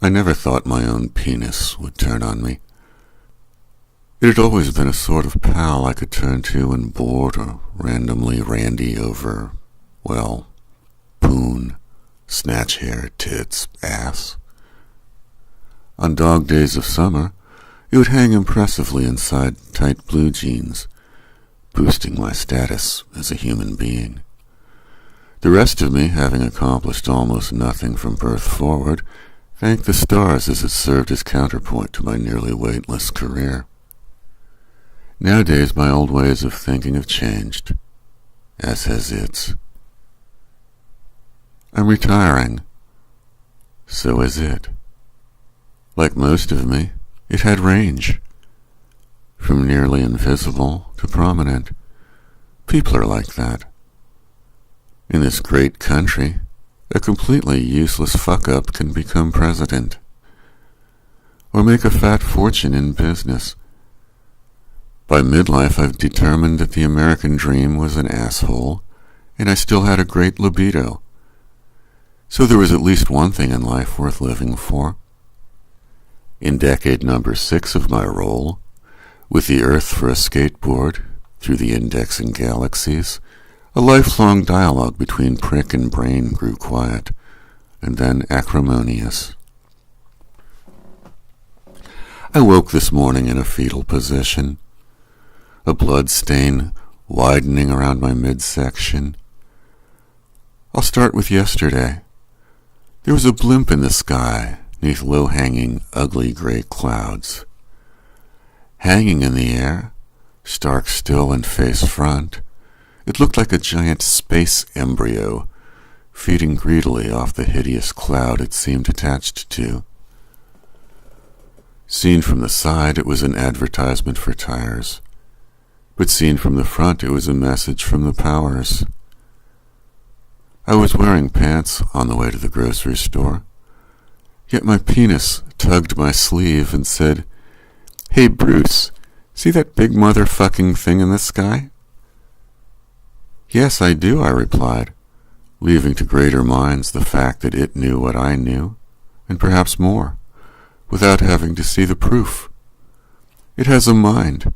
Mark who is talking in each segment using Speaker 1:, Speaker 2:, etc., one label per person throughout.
Speaker 1: I never thought my own penis would turn on me. It had always been a sort of pal I could turn to when bored or randomly randy over, well, poon, snatch hair, tits, ass. On dog days of summer, it would hang impressively inside tight blue jeans, boosting my status as a human being. The rest of me, having accomplished almost nothing from birth forward, thanked the stars as it served as counterpoint to my nearly weightless career. Nowadays, my old ways of thinking have changed, as has its. I'm retiring. So is it. Like most of me, it had range. From nearly invisible to prominent. People are like that. In this great country, a completely useless fuck-up can become president. Or make a fat fortune in business. By midlife, I've determined that the American dream was an asshole, and I still had a great libido. So there was at least one thing in life worth living for. In decade number 6 of my role, with the Earth for a skateboard, through the indexing galaxies, a lifelong dialogue between prick and brain grew quiet, and then acrimonious. I woke this morning in a fetal position, a blood stain widening around my midsection. I'll start with yesterday. There was a blimp in the sky, neath low-hanging, ugly gray clouds. Hanging in the air, stark still and face front, it looked like a giant space embryo, feeding greedily off the hideous cloud it seemed attached to. Seen from the side, it was an advertisement for tires, but seen from the front, it was a message from the powers. I was wearing pants on the way to the grocery store, yet my penis tugged my sleeve and said, "Hey Bruce, see that big motherfucking thing in the sky?" "Yes, I do," I replied, leaving to greater minds the fact that it knew what I knew, and perhaps more, without having to see the proof. It has a mind,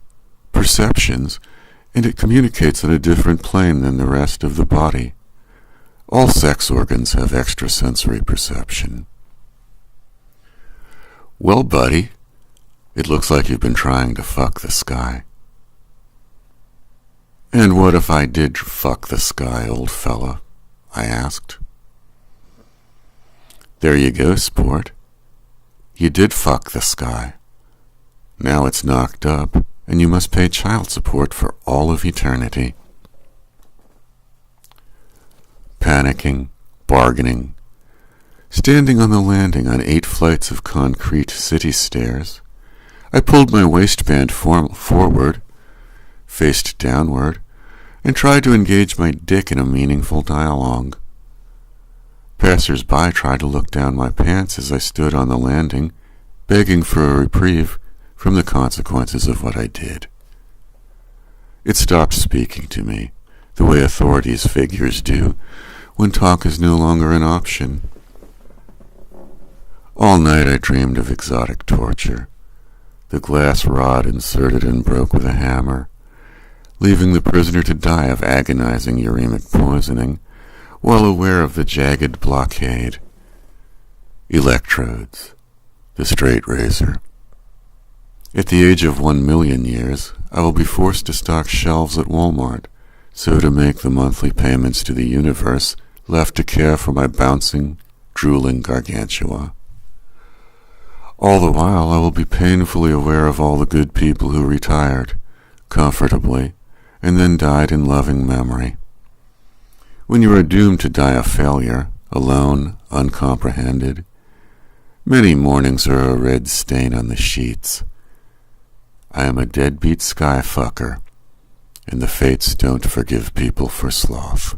Speaker 1: perceptions, and it communicates on a different plane than the rest of the body. All sex organs have extrasensory perception. "Well, buddy, it looks like you've been trying to fuck the sky." "And what if I did fuck the sky, old fella?" I asked. "There you go, sport. You did fuck the sky. Now it's knocked up, and you must pay child support for all of eternity." Panicking, bargaining, standing on the landing on 8 flights of concrete city stairs, I pulled my waistband forward, faced downward, and tried to engage my dick in a meaningful dialogue. Passers-by tried to look down my pants as I stood on the landing, begging for a reprieve from the consequences of what I did. It stopped speaking to me, the way authorities figures do, when talk is no longer an option. All night I dreamed of exotic torture, the glass rod inserted and broke with a hammer, leaving the prisoner to die of agonizing uremic poisoning, while aware of the jagged blockade. Electrodes, the straight razor. At the age of 1,000,000 years, I will be forced to stock shelves at Walmart, so to make the monthly payments to the universe left to care for my bouncing, drooling gargantua. All the while, I will be painfully aware of all the good people who retired, comfortably, and then died in loving memory. When you are doomed to die a failure, alone, uncomprehended, many mornings are a red stain on the sheets. I am a deadbeat sky fucker, and the fates don't forgive people for sloth.